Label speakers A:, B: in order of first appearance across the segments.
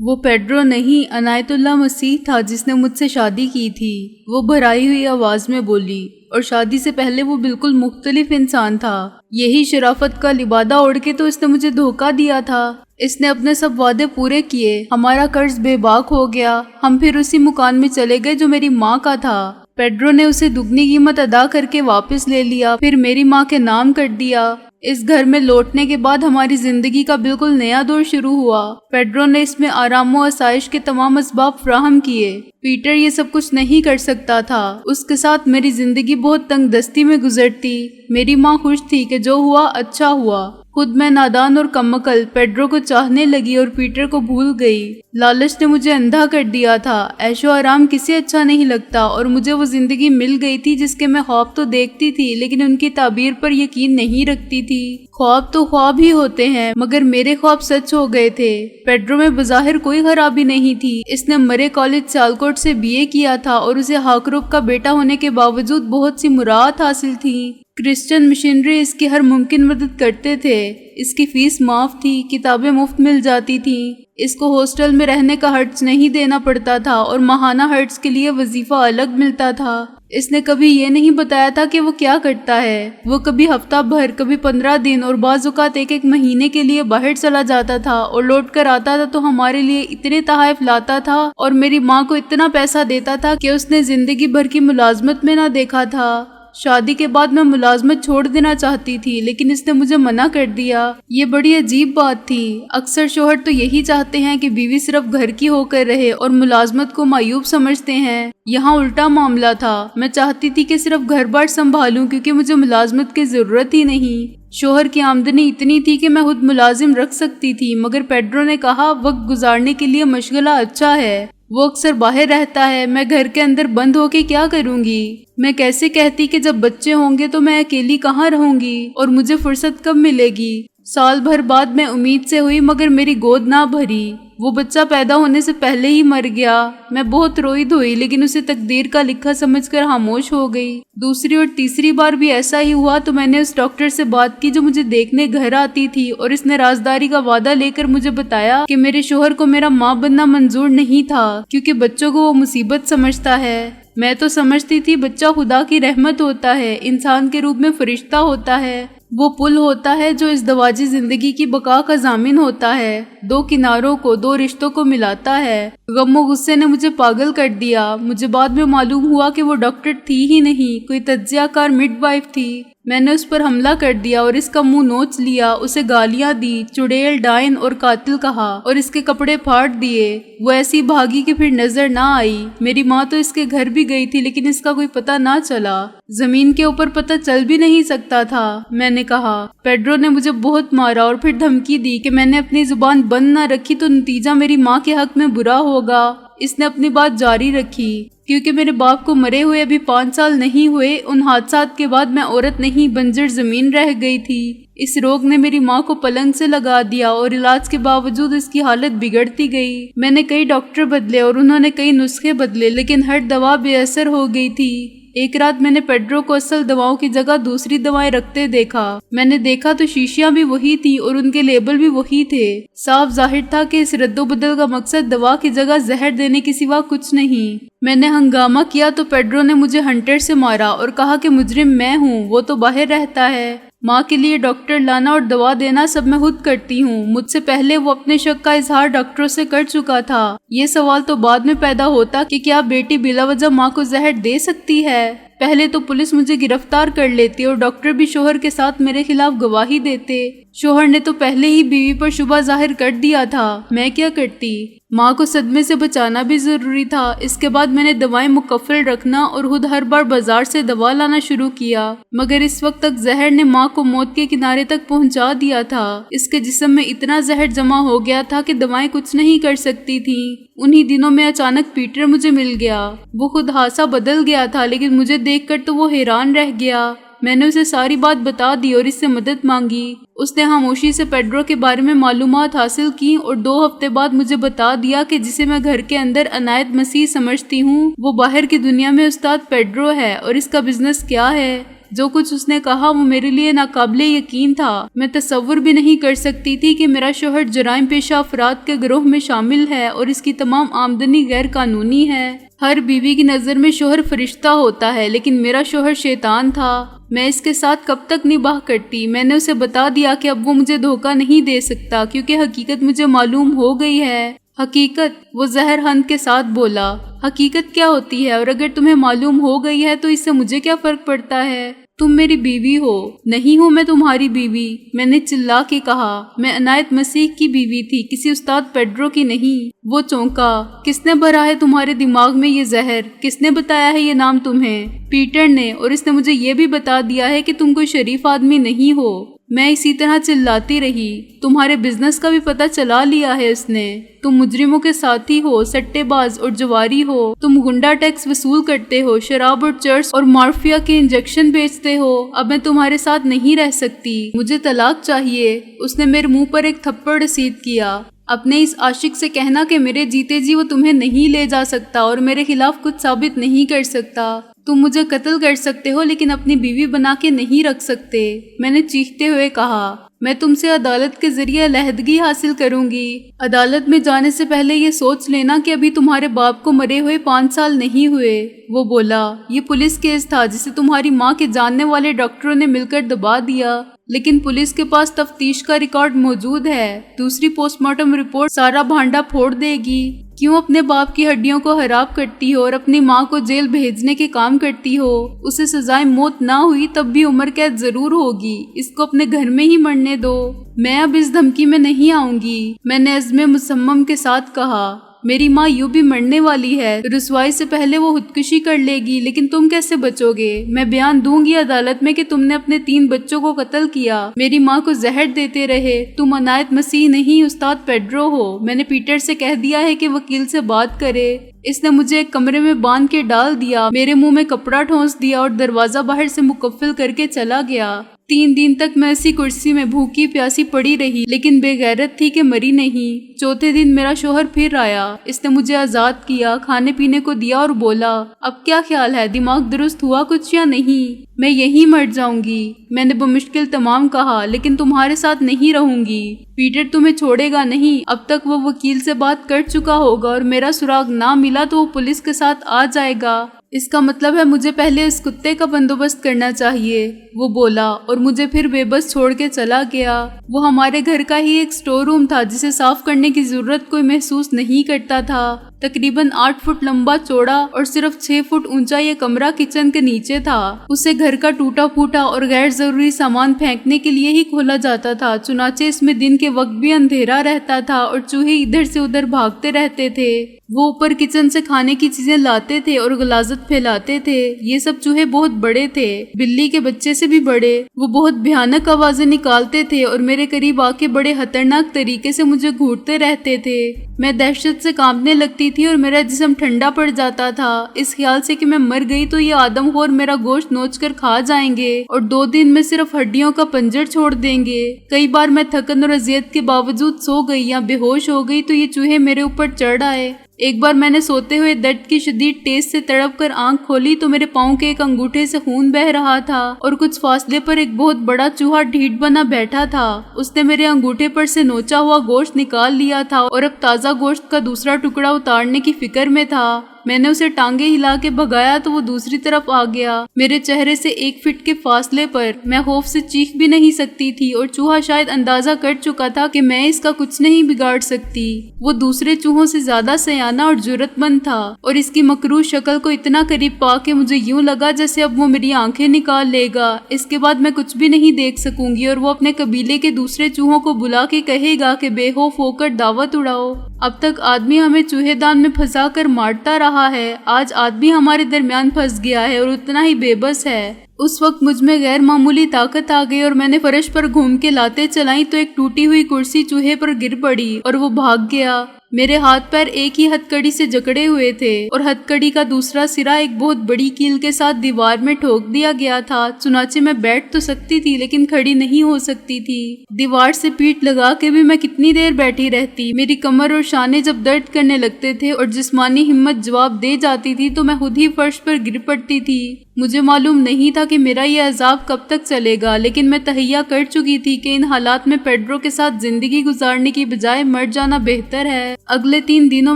A: وہ پیڈرو نہیں، عنایت اللہ مسیح تھا جس نے مجھ سے شادی کی تھی، وہ بھرائی ہوئی آواز میں بولی، اور شادی سے پہلے وہ بالکل مختلف انسان تھا۔ یہی شرافت کا لبادہ اوڑھ کے تو اس نے مجھے دھوکہ دیا تھا۔ اس نے اپنے سب وعدے پورے کیے، ہمارا قرض بے باک ہو گیا، ہم پھر اسی مکان میں چلے گئے جو میری ماں کا تھا۔ پیڈرو نے اسے دگنی قیمت ادا کر کے واپس لے لیا، پھر میری ماں کے نام کر دیا۔ اس گھر میں لوٹنے کے بعد ہماری زندگی کا بالکل نیا دور شروع ہوا۔ پیڈرو نے اس میں آرام و آسائش کے تمام اسباب فراہم کیے۔ پیٹر یہ سب کچھ نہیں کر سکتا تھا۔ اس کے ساتھ میری زندگی بہت تنگ دستی میں گزرتی۔ میری ماں خوش تھی کہ جو ہوا اچھا ہوا۔ خود میں نادان اور کم عقل پیڈرو کو چاہنے لگی اور پیٹر کو بھول گئی۔ لالچ نے مجھے اندھا کر دیا تھا۔ عیش و آرام کسے اچھا نہیں لگتا، اور مجھے وہ زندگی مل گئی تھی جس کے میں خواب تو دیکھتی تھی لیکن ان کی تعبیر پر یقین نہیں رکھتی تھی۔ خواب تو خواب ہی ہوتے ہیں، مگر میرے خواب سچ ہو گئے تھے۔ پیڈرو میں بظاہر کوئی خرابی نہیں تھی۔ اس نے مرے کالج سیالکوٹ سے BA کیا تھا اور اسے ہاکروپ کا بیٹا ہونے کے باوجود بہت سی مراعات حاصل تھی۔ کرسچن مشنری اس کی ہر ممکن مدد کرتے تھے۔ اس کی فیس معاف تھی، کتابیں مفت مل جاتی تھیں، اس کو ہاسٹل میں رہنے کا خرچ نہیں دینا پڑتا تھا اور ماہانہ خرچ کے لیے وظیفہ الگ ملتا تھا۔ اس نے کبھی یہ نہیں بتایا تھا کہ وہ کیا کرتا ہے۔ وہ کبھی ہفتہ بھر، کبھی 15 دن اور بعض اوقات ایک مہینے کے لیے باہر چلا جاتا تھا اور لوٹ کر آتا تھا تو ہمارے لیے اتنے تحائف لاتا تھا اور میری ماں کو اتنا پیسہ دیتا تھا کہ اس نے زندگی بھر کی ملازمت میں نہ دیکھا تھا۔ شادی کے بعد میں ملازمت چھوڑ دینا چاہتی تھی لیکن اس نے مجھے منع کر دیا۔ یہ بڑی عجیب بات تھی۔ اکثر شوہر تو یہی چاہتے ہیں کہ بیوی صرف گھر کی ہو کر رہے اور ملازمت کو معیوب سمجھتے ہیں۔ یہاں الٹا معاملہ تھا۔ میں چاہتی تھی کہ صرف گھر بار سنبھالوں کیونکہ مجھے ملازمت کی ضرورت ہی نہیں۔ شوہر کی آمدنی اتنی تھی کہ میں خود ملازم رکھ سکتی تھی، مگر پیڈرو نے کہا وقت گزارنے کے لیے مشغلہ اچھا ہے۔ وہ اکثر باہر رہتا ہے، میں گھر کے اندر بند ہو کے کیا کروں گی؟ میں کیسے کہتی کہ جب بچے ہوں گے تو میں اکیلی کہاں رہوں گی اور مجھے فرصت کب ملے گی؟ سال بھر بعد میں امید سے ہوئی مگر میری گود نہ بھری۔ وہ بچہ پیدا ہونے سے پہلے ہی مر گیا۔ میں بہت روئی دھوئی لیکن اسے تقدیر کا لکھا سمجھ کر خاموش ہو گئی۔ دوسری اور تیسری بار بھی ایسا ہی ہوا تو میں نے اس ڈاکٹر سے بات کی جو مجھے دیکھنے گھر آتی تھی، اور اس نے رازداری کا وعدہ لے کر مجھے بتایا کہ میرے شوہر کو میرا ماں بننا منظور نہیں تھا کیونکہ بچوں کو وہ مصیبت سمجھتا ہے۔ میں تو سمجھتی تھی بچہ خدا کی رحمت ہوتا ہے، انسان کے روپ میں فرشتہ ہوتا ہے، وہ پل ہوتا ہے جو اس دواجی زندگی کی بقا کا ضامن ہوتا ہے، دو کناروں کو، دو رشتوں کو ملاتا ہے۔ غم و غصے نے مجھے پاگل کر دیا۔ مجھے بعد میں معلوم ہوا کہ وہ ڈاکٹر تھی ہی نہیں، کوئی تجزیہ کار مڈ وائف تھی۔ میں نے اس پر حملہ کر دیا اور اس کا منہ نوچ لیا، اسے گالیاں دی، چڑیل، ڈائن اور قاتل کہا اور اس کے کپڑے پھاڑ دیے۔ وہ ایسی بھاگی کہ پھر نظر نہ آئی۔ میری ماں تو اس کے گھر بھی گئی تھی لیکن اس کا کوئی پتہ نہ چلا۔ زمین کے اوپر پتہ چل بھی نہیں سکتا تھا۔ میں نے کہا پیڈرو نے مجھے بہت مارا اور پھر دھمکی دی کہ میں نے اپنی زبان بند نہ رکھی تو نتیجہ میری ماں کے حق میں برا ہوگا۔ اس نے اپنی بات جاری رکھی کیونکہ میرے باپ کو مرے ہوئے ابھی 5 سال نہیں ہوئے۔ ان حادثات کے بعد میں عورت نہیں، بنجر زمین رہ گئی تھی۔ اس روگ نے میری ماں کو پلنگ سے لگا دیا اور علاج کے باوجود اس کی حالت بگڑتی گئی۔ میں نے کئی ڈاکٹر بدلے اور انہوں نے کئی نسخے بدلے لیکن ہر دوا بے اثر ہو گئی تھی۔ ایک رات میں نے پیڈرو کو اصل دواؤں کی جگہ دوسری دوائیں رکھتے دیکھا۔ میں نے دیکھا تو شیشیاں بھی وہی تھی اور ان کے لیبل بھی وہی تھے۔ صاف ظاہر تھا کہ اس رد و بدل کا مقصد دوا کی جگہ زہر دینے کے سوا کچھ نہیں۔ میں نے ہنگامہ کیا تو پیڈرو نے مجھے ہنٹر سے مارا اور کہا کہ مجرم میں ہوں، وہ تو باہر رہتا ہے۔ ماں کے لیے ڈاکٹر لانا اور دوا دینا سب میں خود کرتی ہوں۔ مجھ سے پہلے وہ اپنے شک کا اظہار ڈاکٹروں سے کر چکا تھا۔ یہ سوال تو بعد میں پیدا ہوتا کہ کیا بیٹی بلا وجہ ماں کو زہر دے سکتی ہے؟ پہلے تو پولیس مجھے گرفتار کر لیتی اور ڈاکٹر بھی شوہر کے ساتھ میرے خلاف گواہی دیتے۔ شوہر نے تو پہلے ہی بیوی پر شبہ ظاہر کر دیا تھا۔ میں کیا کرتی؟ ماں کو صدمے سے بچانا بھی ضروری تھا۔ اس کے بعد میں نے دوائیں مکفل رکھنا اور خود ہر بار بازار سے دوا لانا شروع کیا، مگر اس وقت تک زہر نے ماں کو موت کے کنارے تک پہنچا دیا تھا۔ اس کے جسم میں اتنا زہر جمع ہو گیا تھا کہ دوائیں کچھ نہیں کر سکتی تھیں۔ انہی دنوں میں اچانک پیٹر مجھے مل گیا۔ وہ خود ہاسا بدل گیا تھا لیکن مجھے دیکھ کر تو وہ حیران رہ گیا۔ میں نے اسے ساری بات بتا دی اور اس سے مدد مانگی۔ اس نے خاموشی سے پیڈرو کے بارے میں معلومات حاصل کی اور 2 ہفتے بعد مجھے بتا دیا کہ جسے میں گھر کے اندر عنایت مسیح سمجھتی ہوں وہ باہر کی دنیا میں استاد پیڈرو ہے اور اس کا بزنس کیا ہے۔ جو کچھ اس نے کہا وہ میرے لیے ناقابل یقین تھا۔ میں تصور بھی نہیں کر سکتی تھی کہ میرا شوہر جرائم پیشہ افراد کے گروہ میں شامل ہے اور اس کی تمام آمدنی غیر قانونی ہے۔ ہر بیوی کی نظر میں شوہر فرشتہ ہوتا ہے، لیکن میرا شوہر شیطان تھا۔ میں اس کے ساتھ کب تک نباہ کرتی؟ میں نے اسے بتا دیا کہ اب وہ مجھے دھوکہ نہیں دے سکتا، کیونکہ حقیقت مجھے معلوم ہو گئی ہے۔ حقیقت؟ وہ زہر ہند کے ساتھ بولا۔ حقیقت کیا ہوتی ہے؟ اور اگر تمہیں معلوم ہو گئی ہے تو اس سے مجھے کیا فرق پڑتا ہے؟ تم میری بیوی ہو۔ نہیں ہوں میں تمہاری بیوی، میں نے چلا کے کہا۔ میں عنایت مسیح کی بیوی تھی، کسی استاد پیڈرو کی نہیں۔ وہ چونکا۔ کس نے بھرا ہے تمہارے دماغ میں یہ زہر؟ کس نے بتایا ہے یہ نام تمہیں؟ پیٹر نے، اور اس نے مجھے یہ بھی بتا دیا ہے کہ تم کوئی شریف آدمی نہیں ہو۔ میں اسی طرح چلاتی رہی۔ تمہارے بزنس کا بھی پتہ چلا لیا ہے اس نے۔ تم مجرموں کے ساتھی ہو، سٹے باز اور جواری ہو۔ تم گنڈا ٹیکس وصول کرتے ہو، شراب اور چرس اور مارفیا کے انجیکشن بیچتے ہو۔ اب میں تمہارے ساتھ نہیں رہ سکتی، مجھے طلاق چاہیے۔ اس نے میرے منہ پر ایک تھپڑ رسید کیا۔ اپنے اس عاشق سے کہنا کہ میرے جیتے جی وہ تمہیں نہیں لے جا سکتا اور میرے خلاف کچھ ثابت نہیں کر سکتا۔ تم مجھے قتل کر سکتے ہو لیکن اپنی بیوی بنا کے نہیں رکھ سکتے۔ میں نے چیختے ہوئے کہا۔ میں تم سے عدالت کے ذریعے علیحدگی حاصل کروں گی۔ عدالت میں جانے سے پہلے یہ سوچ لینا کہ ابھی تمہارے باپ کو مرے ہوئے 5 سال نہیں ہوئے۔ وہ بولا۔ یہ پولیس کیس تھا جسے تمہاری ماں کے جاننے والے ڈاکٹروں نے مل کر دبا دیا، لیکن پولیس کے پاس تفتیش کا ریکارڈ موجود ہے۔ دوسری پوسٹ مارٹم رپورٹ سارا بھانڈا پھوڑ دے گی۔ کیوں اپنے باپ کی ہڈیوں کو خراب کرتی ہو اور اپنی ماں کو جیل بھیجنے کے کام کرتی ہو؟ اسے سزائے موت نہ ہوئی تب بھی عمر قید ضرور ہوگی۔ اس کو اپنے گھر میں ہی مرنے دو۔ میں اب اس دھمکی میں نہیں آؤں گی، میں نے عزم مصمم کے ساتھ کہا۔ میری ماں یوں بھی مرنے والی ہے، رسوائی سے پہلے وہ خودکشی کر لے گی، لیکن تم کیسے بچو گے؟ میں بیان دوں گی عدالت میں کہ تم نے اپنے 3 بچوں کو قتل کیا، میری ماں کو زہر دیتے رہے۔ تم عنایت مسیح نہیں، استاد پیڈرو ہو۔ میں نے پیٹر سے کہہ دیا ہے کہ وکیل سے بات کرے۔ اس نے مجھے ایک کمرے میں باندھ کے ڈال دیا، میرے منہ میں کپڑا ٹھونس دیا اور دروازہ باہر سے مقفل کر کے چلا گیا۔ 3 دن تک میں اسی کرسی میں بھوکی پیاسی پڑی رہی، لیکن بے غیرت تھی کہ مری نہیں۔ چوتھے دن میرا شوہر پھر آیا۔ اس نے مجھے آزاد کیا، کھانے پینے کو دیا اور بولا، اب کیا خیال ہے، دماغ درست ہوا کچھ یا نہیں؟ میں یہیں مر جاؤں گی۔ میں نے بمشکل تمام کہا، لیکن تمہارے ساتھ نہیں رہوں گی۔ پیٹر تمہیں چھوڑے گا نہیں، اب تک وہ وکیل سے بات کر چکا ہوگا اور میرا سراغ نہ ملا تو وہ پولیس کے ساتھ آ جائے گا۔ اس کا مطلب ہے مجھے پہلے اس کتے کا بندوبست کرنا چاہیے، وہ بولا، اور مجھے پھر بے بس چھوڑ کے چلا گیا۔ وہ ہمارے گھر کا ہی ایک سٹور روم تھا جسے صاف کرنے کی ضرورت کوئی محسوس نہیں کرتا تھا۔ تقریباً 8 فٹ لمبا چوڑا اور صرف 6 فٹ اونچا یہ کمرہ کچن کے نیچے تھا۔ اسے گھر کا ٹوٹا پھوٹا اور غیر ضروری سامان پھینکنے کے لیے ہی کھولا جاتا تھا، چنانچہ اس میں دن کے وقت بھی اندھیرا رہتا تھا اور چوہے ادھر سے ادھر بھاگتے رہتے تھے۔ وہ اوپر کچن سے کھانے کی چیزیں لاتے تھے اور غلاظت پھیلاتے تھے۔ یہ سب چوہے بہت بڑے تھے، بلی کے بچے سے بھی بڑے۔ وہ بہت بھیانک آوازیں نکالتے تھے اور میرے قریب آ کے بڑے خطرناک طریقے سے مجھے گھورتے رہتے تھے۔ میں دہشت سے کانپنے لگتی تھی اور میرا جسم ٹھنڈا پڑ جاتا تھا، اس خیال سے کہ میں مر گئی تو یہ آدم خور میرا گوشت نوچ کر کھا جائیں گے اور 2 دن میں صرف ہڈیوں کا پنجر چھوڑ دیں گے۔ کئی بار میں تھکن اور اذیت کے باوجود سو گئی یا بے ہوش ہو گئی تو یہ چوہے میرے اوپر چڑھ آئے۔ ایک بار میں نے سوتے ہوئے درد کی شدید ٹیس سے تڑپ کر آنکھ کھولی تو میرے پاؤں کے ایک انگوٹھے سے خون بہ رہا تھا اور کچھ فاصلے پر ایک بہت بڑا چوہا ڈھیٹ بنا بیٹھا تھا۔ اس نے میرے انگوٹھے پر سے نوچا ہوا گوشت نکال لیا تھا اور اب تازہ گوشت کا دوسرا ٹکڑا اتارنے کی فکر میں تھا۔ میں نے اسے ٹانگیں ہلا کے بھگایا تو وہ دوسری طرف آ گیا، میرے چہرے سے 1 فٹ کے فاصلے پر۔ میں خوف سے چیخ بھی نہیں سکتی تھی اور چوہا شاید اندازہ کر چکا تھا کہ میں اس کا کچھ نہیں بگاڑ سکتی۔ وہ دوسرے چوہوں سے زیادہ سیانہ اور جرأت مند تھا اور اس کی مکروہ شکل کو اتنا قریب پا کے مجھے یوں لگا جیسے اب وہ میری آنکھیں نکال لے گا۔ اس کے بعد میں کچھ بھی نہیں دیکھ سکوں گی اور وہ اپنے قبیلے کے دوسرے چوہوں کو بلا کے کہے گا کہ بے خوف ہو کر دعوت اڑاؤ۔ اب تک آدمی ہمیں چوہے دان میں پھنسا کر مارتا رہا ہے، آج آدمی ہمارے درمیان پھنس گیا ہے اور اتنا ہی بے بس ہے۔ اس وقت مجھ میں غیر معمولی طاقت آ گئی اور میں نے فرش پر گھوم کے لاتیں چلائیں تو ایک ٹوٹی ہوئی کرسی چوہے پر گر پڑی اور وہ بھاگ گیا۔ میرے ہاتھ پیر ایک ہی ہتھ کڑی سے جکڑے ہوئے تھے اور ہتھ کڑی کا دوسرا سرا ایک بہت بڑی کیل کے ساتھ دیوار میں ٹھوک دیا گیا تھا، چنانچہ میں بیٹھ تو سکتی تھی لیکن کھڑی نہیں ہو سکتی تھی۔ دیوار سے پیٹھ لگا کے بھی میں کتنی دیر بیٹھی رہتی؟ میری کمر اور شانے جب درد کرنے لگتے تھے اور جسمانی ہمت جواب دے جاتی تھی تو میں خود ہی فرش پر گر پڑتی تھی۔ مجھے معلوم نہیں تھا کہ میرا یہ عذاب کب تک چلے گا، لیکن میں تہیہ کر چکی تھی کہ ان حالات میں پیڈرو کے ساتھ زندگی گزارنے کی بجائے مر جانا بہتر ہے۔ اگلے 3 دنوں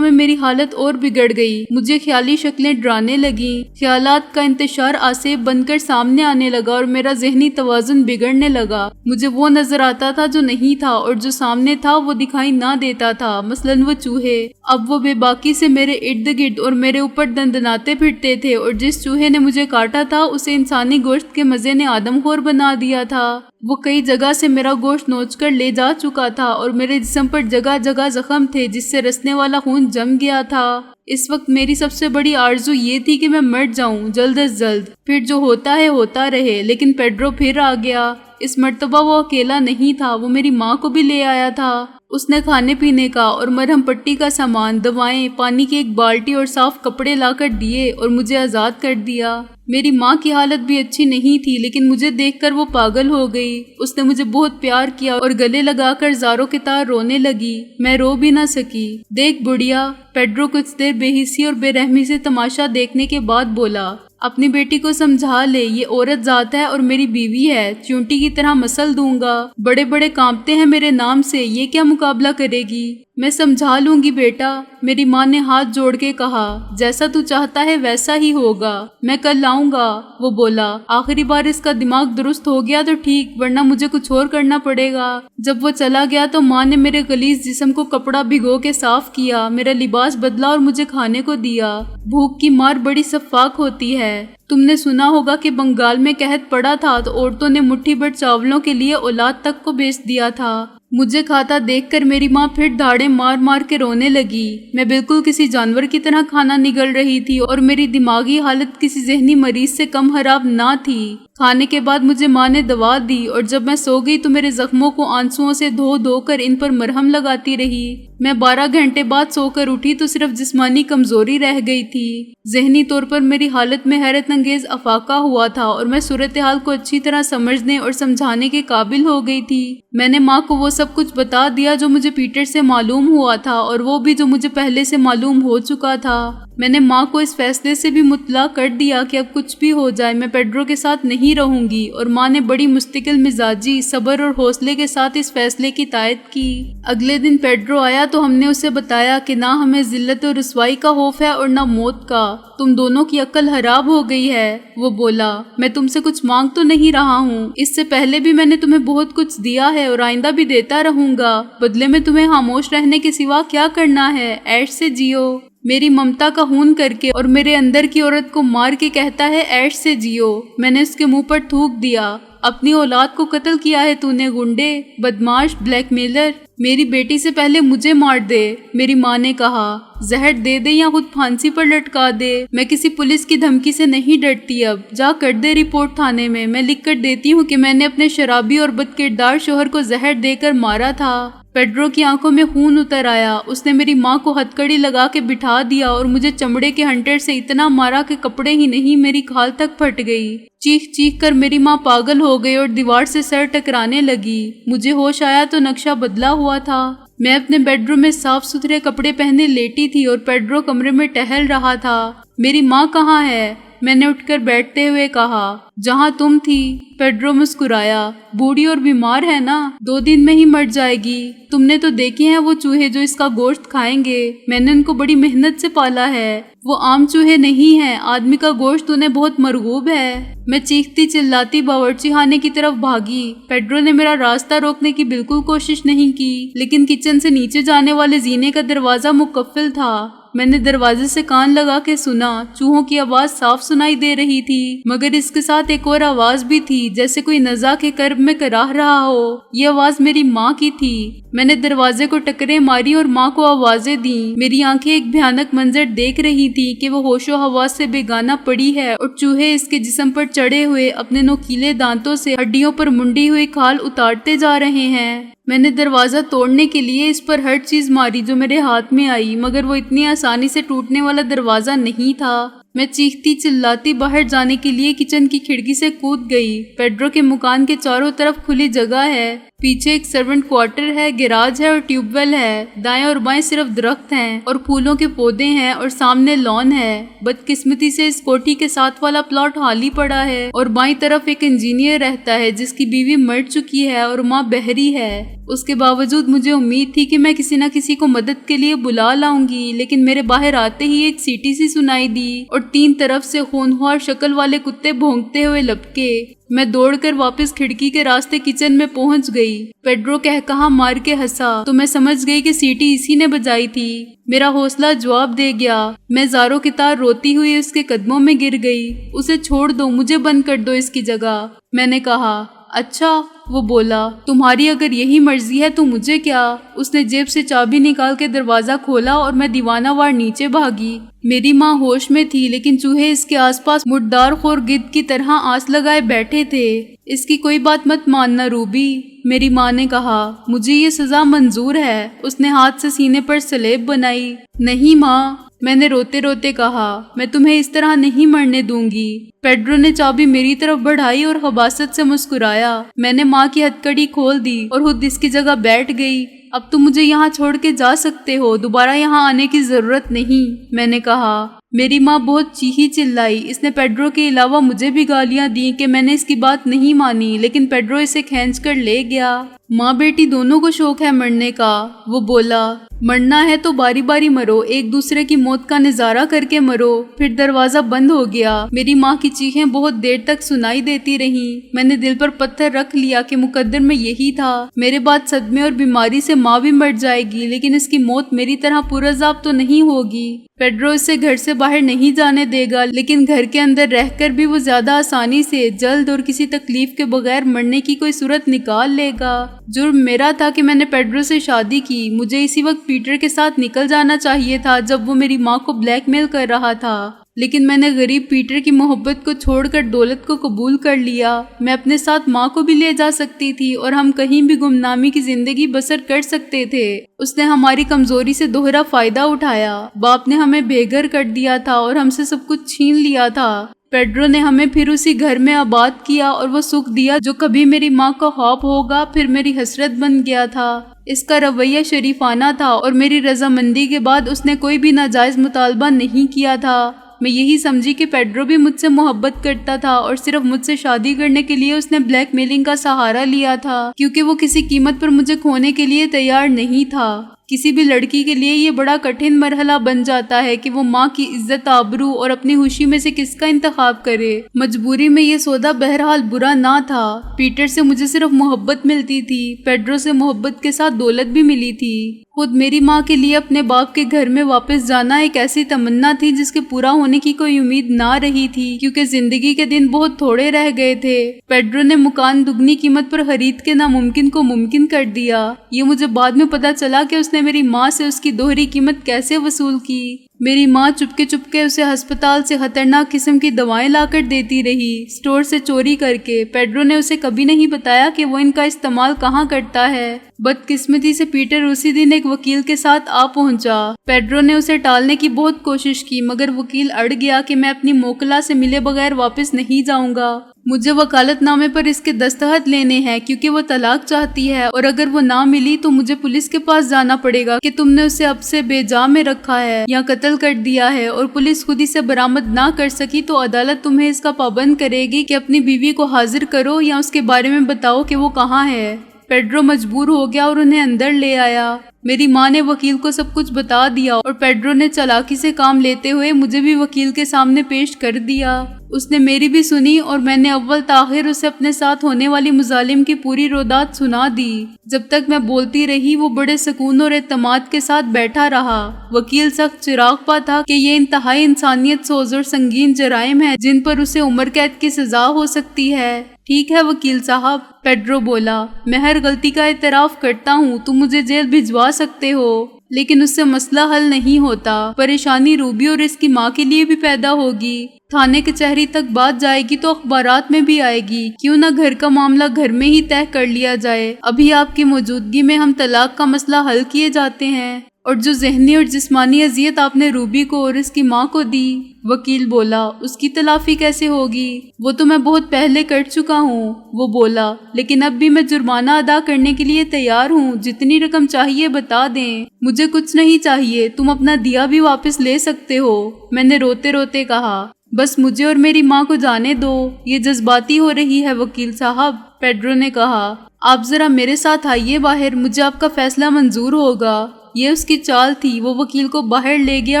A: میں میری حالت اور بگڑ گئی، مجھے خیالی شکلیں ڈرانے لگیں، خیالات کا انتشار آسیب بن کر سامنے آنے لگا اور میرا ذہنی توازن بگڑنے لگا۔ مجھے وہ نظر آتا تھا جو نہیں تھا، اور جو سامنے تھا وہ دکھائی نہ دیتا تھا، مثلاً وہ چوہے۔ اب وہ بے باکی سے میرے ارد گرد اور میرے اوپر دندناتے پھرتے تھے، اور جس چوہے نے مجھے کاٹا تھا اسے انسانی گوشت کے مزے نے آدم خور بنا دیا تھا۔ وہ کئی جگہ سے میرا گوشت نوچ کر لے جا چکا تھا، اور میرے جسم پر جگہ جگہ زخم تھے جس سے رسنے والا خون جم گیا تھا۔ اس وقت میری سب سے بڑی آرزو یہ تھی کہ میں مر جاؤں جلد از جلد، پھر جو ہوتا ہے ہوتا رہے۔ لیکن پیڈرو پھر آ گیا۔ اس مرتبہ وہ اکیلا نہیں تھا، وہ میری ماں کو بھی لے آیا تھا۔ اس نے کھانے پینے کا اور مرہم پٹی کا سامان، دوائیں، پانی کی ایک بالٹی اور صاف کپڑے لا کر دیے اور مجھے آزاد کر دیا۔ میری ماں کی حالت بھی اچھی نہیں تھی، لیکن مجھے دیکھ کر وہ پاگل ہو گئی۔ اس نے مجھے بہت پیار کیا اور گلے لگا کر زاروں کے تار رونے لگی۔ میں رو بھی نہ سکی۔ دیکھ بڑھیا، پیڈرو کچھ دیر بے حسی اور بے رحمی سے تماشا دیکھنے کے بعد بولا، اپنی بیٹی کو سمجھا لے، یہ عورت ذات ہے اور میری بیوی ہے، چونٹی کی طرح مسل دوں گا۔ بڑے بڑے کانپتے ہیں میرے نام سے، یہ کیا مقابلہ کرے گی؟ میں سمجھا لوں گی بیٹا، میری ماں نے ہاتھ جوڑ کے کہا، جیسا تو چاہتا ہے ویسا ہی ہوگا، میں کل آؤں گا۔ وہ بولا، آخری بار اس کا دماغ درست ہو گیا تو ٹھیک، ورنہ مجھے کچھ اور کرنا پڑے گا۔ جب وہ چلا گیا تو ماں نے میرے غلیظ جسم کو کپڑا بھگو کے صاف کیا، میرا لباس بدلا اور مجھے کھانے کو دیا۔ بھوک کی مار بڑی سفاک ہوتی ہے۔ تم نے سنا ہوگا کہ بنگال میں قحط پڑا تھا تو عورتوں نے مٹھی بھر چاولوں کے لیے اولاد تک کو بیچ دیا تھا۔ مجھے کھاتا دیکھ کر میری ماں پھر دھاڑیں مار مار کے رونے لگی۔ میں بالکل کسی جانور کی طرح کھانا نگل رہی تھی، اور میری دماغی حالت کسی ذہنی مریض سے کم خراب نہ تھی۔ کھانے کے بعد مجھے ماں نے دوا دی، اور جب میں سو گئی تو میرے زخموں کو آنسوؤں سے دھو دھو کر ان پر مرہم لگاتی رہی۔ میں 12 گھنٹے بعد سو کر اٹھی تو صرف جسمانی کمزوری رہ گئی تھی۔ ذہنی طور پر میری حالت میں حیرت انگیز افاقہ ہوا تھا، اور میں صورتحال کو اچھی طرح سمجھنے اور سمجھانے کے قابل ہو گئی تھی۔ میں نے ماں کو وہ سب کچھ بتا دیا جو مجھے پیٹر سے معلوم ہوا تھا، اور وہ بھی جو مجھے پہلے سے معلوم ہو چکا تھا۔ میں نے ماں کو اس فیصلے سے بھی مطلع کر دیا کہ اب کچھ بھی ہو جائے میں پیڈرو کے ساتھ نہیں رہوں گی، اور ماں نے بڑی مستقل مزاجی، صبر اور حوصلے کے ساتھ اس فیصلے کی تائید کی۔ اگلے دن پیڈرو آیا تو ہم نے اسے بتایا کہ نہ ہمیں ذلت و رسوائی کا خوف ہے اور نہ موت کا، تم دونوں کی عقل خراب ہو گئی ہے۔ وہ بولا، میں تم سے کچھ مانگ تو نہیں رہا ہوں، اس سے پہلے بھی میں نے تمہیں بہت کچھ دیا ہے اور آئندہ بھی دیتا رہوں گا، بدلے میں تمہیں خاموش رہنے کے سوا کیا کرنا ہے، عیش سے جیو۔ میری ممتا کا خون کر کے اور میرے اندر کی عورت کو مار کے کہتا ہے عیش سے جیو۔ میں نے اس کے منہ پر تھوک دیا، اپنی اولاد کو قتل کیا ہے تو نے، گنڈے، بدماش، بلیک میلر، میری بیٹی سے پہلے مجھے مار دے۔ میری ماں نے کہا، زہر دے دے یا خود پھانسی پر لٹکا دے، میں کسی پولیس کی دھمکی سے نہیں ڈرتی، اب جا کر دے رپورٹ تھانے میں لکھ کر دیتی ہوں کہ میں نے اپنے شرابی اور بد کردار شوہر کو زہر دے کر مارا تھا۔ پیڈرو کی آنکھوں میں خون اتر آیا، اس نے میری ماں کو ہتکڑی لگا کے بٹھا دیا اور مجھے چمڑے کے ہنٹر سے اتنا مارا کہ کپڑے ہی نہیں میری کھال تک پھٹ گئی۔ چیخ چیخ کر میری ماں پاگل ہو گئی اور دیوار سے سر ٹکرانے لگی۔ مجھے ہوش آیا تو نقشہ بدلا ہوا تھا۔ میں اپنے بیڈ روم میں صاف ستھرے کپڑے پہنے لیٹی تھی اور پیڈرو کمرے میں ٹہل رہا تھا۔ میری ماں کہاں ہے؟ میں نے اٹھ کر بیٹھتے ہوئے کہا، جہاں تم تھی۔ پیڈرو مسکرایا، بوڑھی اور بیمار ہے نا، 2 دن میں ہی مر جائے گی۔ تم نے تو دیکھے ہیں وہ چوہے جو اس کا گوشت کھائیں گے، میں نے ان کو بڑی محنت سے پالا ہے، وہ عام چوہے نہیں ہیں، آدمی کا گوشت انہیں بہت مرغوب ہے۔ میں چیختی چلاتی باورچی خانے کی طرف بھاگی۔ پیڈرو نے میرا راستہ روکنے کی بالکل کوشش نہیں کی، لیکن کچن سے نیچے جانے والے زینے کا دروازہ مقفل تھا۔ میں نے دروازے سے کان لگا کے سنا، چوہوں کی آواز صاف سنائی دے رہی تھی، مگر اس کے ساتھ ایک اور آواز بھی تھی جیسے کوئی نزا کے کرب میں کراہ رہا ہو۔ یہ آواز میری ماں کی تھی۔ میں نے دروازے کو ٹکریں ماری اور ماں کو آوازیں دیں۔ میری آنکھیں ایک بھیانک منظر دیکھ رہی تھی کہ وہ ہوش و حواس سے بیگانہ پڑی ہے اور چوہے اس کے جسم پر چڑھے ہوئے اپنے نوکیلے دانتوں سے ہڈیوں پر منڈی ہوئی کھال اتارتے جا رہے ہیں۔ میں نے دروازہ توڑنے کے لیے اس پر ہر چیز ماری جو میرے ہاتھ میں آئی، مگر وہ اتنی آسانی سے ٹوٹنے والا دروازہ نہیں تھا۔ میں چیختی چلاتی باہر جانے کے لیے کچن کی کھڑکی سے کود گئی۔ پیڈرو کے مکان کے چاروں طرف کھلی جگہ ہے۔ پیچھے ایک سرونٹ کوارٹر ہے، گیراج ہے اور ٹیوب ویل ہے۔ دائیں اور بائیں صرف درخت ہیں اور پھولوں کے پودے ہیں اور سامنے لان ہے۔ بدقسمتی سے اس کوٹھی کے ساتھ والا پلاٹ خالی پڑا ہے اور بائیں طرف ایک انجینئر رہتا ہے جس کی بیوی مر چکی ہے اور ماں بہری ہے۔ اس کے باوجود مجھے امید تھی کہ میں کسی نہ کسی کو مدد کے لیے بلا لاؤں گی، لیکن میرے باہر آتے ہی ایک سیٹی سی سنائی دی اور 3 طرف سے خونخوار شکل والے کتے بھونکتے ہوئے لپکے۔ میں دوڑ کر واپس کھڑکی کے راستے کچن میں پہنچ گئی۔ پیڈرو کہا مار کے ہنسا تو میں سمجھ گئی کہ سیٹی اسی نے بجائی تھی۔ میرا حوصلہ جواب دے گیا۔ میں زاروں کی طرح روتی ہوئی اس کے قدموں میں گر گئی۔ اسے چھوڑ دو، مجھے بند کر دو اس کی جگہ، میں نے کہا۔ اچھا، وہ بولا، تمہاری اگر یہی مرضی ہے تو مجھے کیا؟ اس نے جیب سے چابی نکال کے دروازہ کھولا اور میں دیوانہ وار نیچے بھاگی۔ میری ماں ہوش میں تھی لیکن چوہے اس کے آس پاس مردار خور گدھ کی طرح آس لگائے بیٹھے تھے۔ اس کی کوئی بات مت ماننا روبی، میری ماں نے کہا، مجھے یہ سزا منظور ہے۔ اس نے ہاتھ سے سینے پر سلیب بنائی۔ نہیں ماں، میں نے روتے روتے کہا، میں تمہیں اس طرح نہیں مرنے دوں گی۔ پیڈرو نے چابی میری طرف بڑھائی اور خباثت سے مسکرایا۔ میں نے ماں کی ہتھ کڑی کھول دی اور خود اس کی جگہ بیٹھ گئی۔ اب تم مجھے یہاں چھوڑ کے جا سکتے ہو، دوبارہ یہاں آنے کی ضرورت نہیں، میں نے کہا۔ میری ماں بہت چیخی چلائی۔ اس نے پیڈرو کے علاوہ مجھے بھی گالیاں دیں کہ میں نے اس کی بات نہیں مانی، لیکن پیڈرو اسے کھینچ کر لے گیا۔ ماں بیٹی دونوں کو شوق ہے مرنے کا، وہ بولا۔ مرنا ہے تو باری باری مرو، ایک دوسرے کی موت کا نظارہ کر کے مرو۔ پھر دروازہ بند ہو گیا۔ میری ماں کی چیخیں بہت دیر تک سنائی دیتی رہیں۔ میں نے دل پر پتھر رکھ لیا کہ مقدر میں یہی تھا۔ میرے بعد صدمے اور بیماری سے ماں بھی مر جائے گی، لیکن اس کی موت میری طرح پرعذاب تو نہیں ہوگی۔ پیڈرو اسے گھر سے باہر نہیں جانے دے گا، لیکن گھر کے اندر رہ کر بھی وہ زیادہ آسانی سے، جلد اور کسی تکلیف کے بغیر مرنے کی کوئی صورت نکال لے گا۔ جرم میرا تھا کہ میں نے پیڈرو سے شادی کی۔ مجھے اسی وقت پیٹر کے ساتھ نکل جانا چاہیے تھا جب وہ میری ماں کو بلیک میل کر رہا تھا، لیکن میں نے غریب پیٹر کی محبت کو چھوڑ کر دولت کو قبول کر لیا۔ میں اپنے ساتھ ماں کو بھی لے جا سکتی تھی اور ہم کہیں بھی گمنامی کی زندگی بسر کر سکتے تھے۔ اس نے ہماری کمزوری سے دوہرا فائدہ اٹھایا۔ باپ نے ہمیں بے گھر کر دیا تھا اور ہم سے سب کچھ چھین لیا تھا۔ پیڈرو نے ہمیں پھر اسی گھر میں آباد کیا اور وہ سکھ دیا جو کبھی میری ماں کا خواب ہوگا پھر میری حسرت بن گیا تھا۔ اس کا رویہ شریفانہ تھا اور میری رضامندی کے بعد اس نے کوئی بھی ناجائز مطالبہ نہیں کیا تھا۔ میں یہی سمجھی کہ پیڈرو بھی مجھ سے محبت کرتا تھا اور صرف مجھ سے شادی کرنے کے لیے اس نے بلیک میلنگ کا سہارا لیا تھا، کیونکہ وہ کسی قیمت پر مجھے کھونے کے لیے تیار نہیں تھا۔ کسی بھی لڑکی کے لیے یہ بڑا کٹھن مرحلہ بن جاتا ہے کہ وہ ماں کی عزت، آبرو اور اپنی خوشی میں سے کس کا انتخاب کرے۔ مجبوری میں یہ سودا بہرحال برا نہ تھا۔ پیٹر سے مجھے صرف محبت ملتی تھی، پیڈرو سے محبت کے ساتھ دولت بھی ملی تھی۔ خود میری ماں کے لیے اپنے باپ کے گھر میں واپس جانا ایک ایسی تمنا تھی جس کے پورا ہونے کی کوئی امید نہ رہی تھی، کیونکہ زندگی کے دن بہت تھوڑے رہ گئے تھے۔ پیڈرو نے مکان دگنی قیمت پر خرید کے ناممکن کو ممکن کر دیا۔ یہ مجھے بعد میں پتا چلا کہ اس نے میری ماں سے اس کی دوہری قیمت کیسے وصول کی۔ میری ماں چپکے اسے ہسپتال سے خطرناک قسم کی دوائیں لا کر دیتی رہی، اسٹور سے چوری کر کے۔ پیڈرو نے اسے کبھی نہیں بتایا کہ وہ ان کا استعمال کہاں کرتا ہے۔ بدقسمتی سے پیٹر اسی دن ایک وکیل کے ساتھ آ پہنچا۔ پیڈرو نے اسے ٹالنے کی بہت کوشش کی، مگر وکیل اڑ گیا کہ میں اپنی موکلہ سے ملے بغیر واپس نہیں جاؤں گا۔ مجھے وکالت نامے پر اس کے دستخط لینے ہیں کیونکہ وہ طلاق چاہتی ہے، اور اگر وہ نہ ملی تو مجھے پولیس کے پاس جانا پڑے گا کہ تم نے اسے اب سے بے جا میں رکھا ہے یا قتل کر دیا ہے، اور پولیس خود اسے برآمد نہ کر سکی تو عدالت تمہیں اس کا پابند کرے گی کہ اپنی بیوی کو حاضر کرو یا اس کے بارے میں بتاؤ کہ وہ کہاں ہے۔ پیڈرو مجبور ہو گیا اور انہیں اندر لے آیا۔ میری ماں نے وکیل کو سب کچھ بتا دیا اور پیڈرو نے چالاکی سے کام لیتے ہوئے مجھے بھی وکیل کے سامنے پیش کر دیا۔ اس نے میری بھی سنی اور میں نے اول تاخیر اسے اپنے ساتھ ہونے والی مظالم کی پوری رودات سنا دی۔ جب تک میں بولتی رہی وہ بڑے سکون اور اعتماد کے ساتھ بیٹھا رہا۔ وکیل سخت چراغ پا تھا کہ یہ انتہائی انسانیت سوز اور سنگین جرائم ہیں جن پر اسے عمر قید کی سزا ہو سکتی ہے۔ ٹھیک ہے وکیل صاحب، پیڈرو بولا، میں ہر غلطی کا اعتراف کرتا ہوں، تم مجھے جیل بھجوا سکتے ہو، لیکن اس سے مسئلہ حل نہیں ہوتا۔ پریشانی روبی اور اس کی ماں کے لیے بھی پیدا ہوگی۔ تھانے کچہری تک بات جائے گی تو اخبارات میں بھی آئے گی۔ کیوں نہ گھر کا معاملہ گھر میں ہی طے کر لیا جائے؟ ابھی آپ کی موجودگی میں ہم طلاق کا مسئلہ حل کیے جاتے ہیں۔ اور جو ذہنی اور جسمانی اذیت آپ نے روبی کو اور اس کی ماں کو دی، وکیل بولا، اس کی تلافی کیسے ہوگی؟ وہ تو میں بہت پہلے کر چکا ہوں، وہ بولا، لیکن اب بھی میں جرمانہ ادا کرنے کے لیے تیار ہوں، جتنی رقم چاہیے بتا دیں، مجھے کچھ نہیں چاہیے، تم اپنا دیا بھی واپس لے سکتے ہو، میں نے روتے روتے کہا، بس مجھے اور میری ماں کو جانے دو، یہ جذباتی ہو رہی ہے وکیل صاحب، پیڈرو نے کہا، آپ ذرا میرے ساتھ آئیے باہر، مجھے آپ کا فیصلہ منظور ہوگا۔ یہ اس کی چال تھی، وہ وکیل کو باہر لے گیا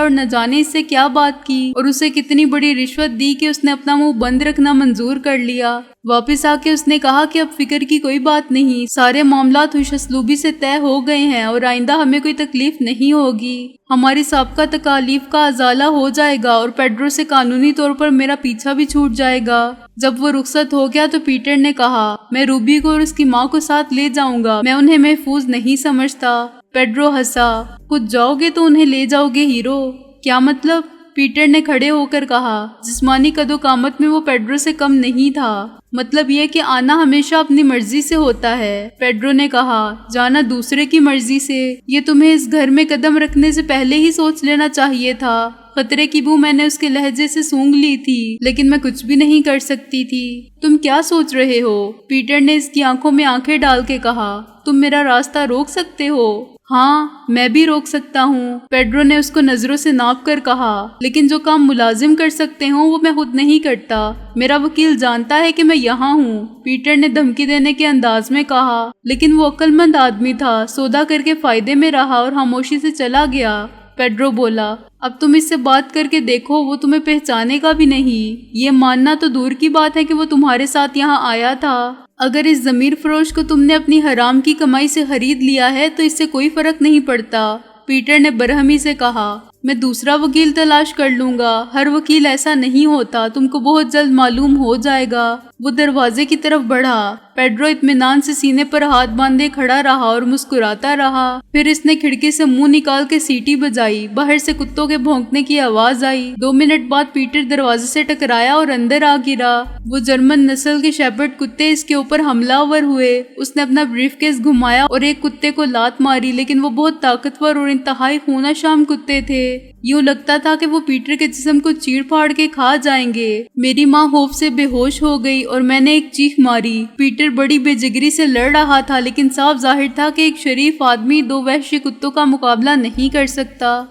A: اور نہ جانے اس سے کیا بات کی اور اسے کتنی بڑی رشوت دی کہ اس نے اپنا منہ بند رکھنا منظور کر لیا۔ واپس آ کے اس نے کہا کہ اب فکر کی کوئی بات نہیں، سارے معاملات ہوش اسلوبی سے طے ہو گئے ہیں اور آئندہ ہمیں کوئی تکلیف نہیں ہوگی، ہماری سابقہ تکالیف کا ازالہ ہو جائے گا اور پیڈرو سے قانونی طور پر میرا پیچھا بھی چھوٹ جائے گا۔ جب وہ رخصت ہو گیا تو پیٹر نے کہا، میں روبی کو اور اس کی ماں کو ساتھ لے جاؤں گا، میں انہیں محفوظ نہیں سمجھتا۔ پیڈرو ہنسا، خود جاؤ گے تو انہیں لے جاؤ گے ہیرو؟ کیا مطلب؟ پیٹر نے کھڑے ہو کر کہا، جسمانی قد و قامت میں وہ پیڈرو سے کم نہیں تھا، مطلب یہ کہ آنا ہمیشہ اپنی مرضی سے ہوتا ہے۔ پیڈرو نے کہا، جانا دوسرے کی مرضی سے، یہ تمہیں اس گھر میں قدم رکھنے سے پہلے ہی سوچ لینا چاہیے تھا۔ خطرے کی بو میں نے اس کے لہجے سے سونگھ لی تھی، لیکن میں کچھ بھی نہیں کر سکتی تھی۔ تم کیا سوچ رہے ہو؟ پیٹر نے اس کی آنکھوں میں آنکھیں ڈال کے کہا، تم میرا راستہ روک سکتے ہو؟ ہاں، میں بھی روک سکتا ہوں، پیڈرو نے اس کو نظروں سے ناپ کر کہا، لیکن جو کام ملازم کر سکتے ہوں وہ میں خود نہیں کرتا، میرا وکیل جانتا ہے کہ میں یہاں ہوں، پیٹر نے دھمکی دینے کے انداز میں کہا، لیکن وہ عقل مند آدمی تھا، سودا کر کے فائدے میں رہا اور خاموشی سے چلا گیا۔ پیڈرو بولا، اب تم اس سے بات کر کے دیکھو، وہ تمہیں پہچانے گا بھی نہیں، یہ ماننا تو دور کی بات ہے کہ وہ تمہارے ساتھ یہاں آیا تھا۔ اگر اس ضمیر فروش کو تم نے اپنی حرام کی کمائی سے خرید لیا ہے تو اس سے کوئی فرق نہیں پڑتا، پیٹر نے برہمی سے کہا، میں دوسرا وکیل تلاش کر لوں گا، ہر وکیل ایسا نہیں ہوتا، تم کو بہت جلد معلوم ہو جائے گا۔ وہ دروازے کی طرف بڑھا، پیڈرو اطمینان سے سینے پر ہاتھ باندھے کھڑا رہا اور مسکراتا رہا، پھر اس نے کھڑکی سے منہ نکال کے سیٹی بجائی، باہر سے کتوں کے بھونکنے کی آواز آئی، 2 منٹ بعد پیٹر دروازے سے ٹکرایا اور اندر آ گرا۔ وہ جرمن نسل کے شیپرڈ کتے اس کے اوپر حملہ آور ہوئے، اس نے اپنا بریف کیس گھمایا اور ایک کتے کو لات ماری، لیکن وہ بہت طاقتور اور انتہائی خونہ شام کتے تھے، یوں لگتا تھا کہ وہ پیٹر کے جسم کو چیڑ پھاڑ کے کھا جائیں گے۔ میری ماں خوف سے بے ہوش ہو گئی اور میں نے ایک چیخ ماری۔ پیٹر بڑی بے جگری سے لڑ رہا تھا، لیکن صاف ظاہر تھا کہ ایک شریف آدمی 2 وحشی کتوں کا مقابلہ نہیں کر سکتا۔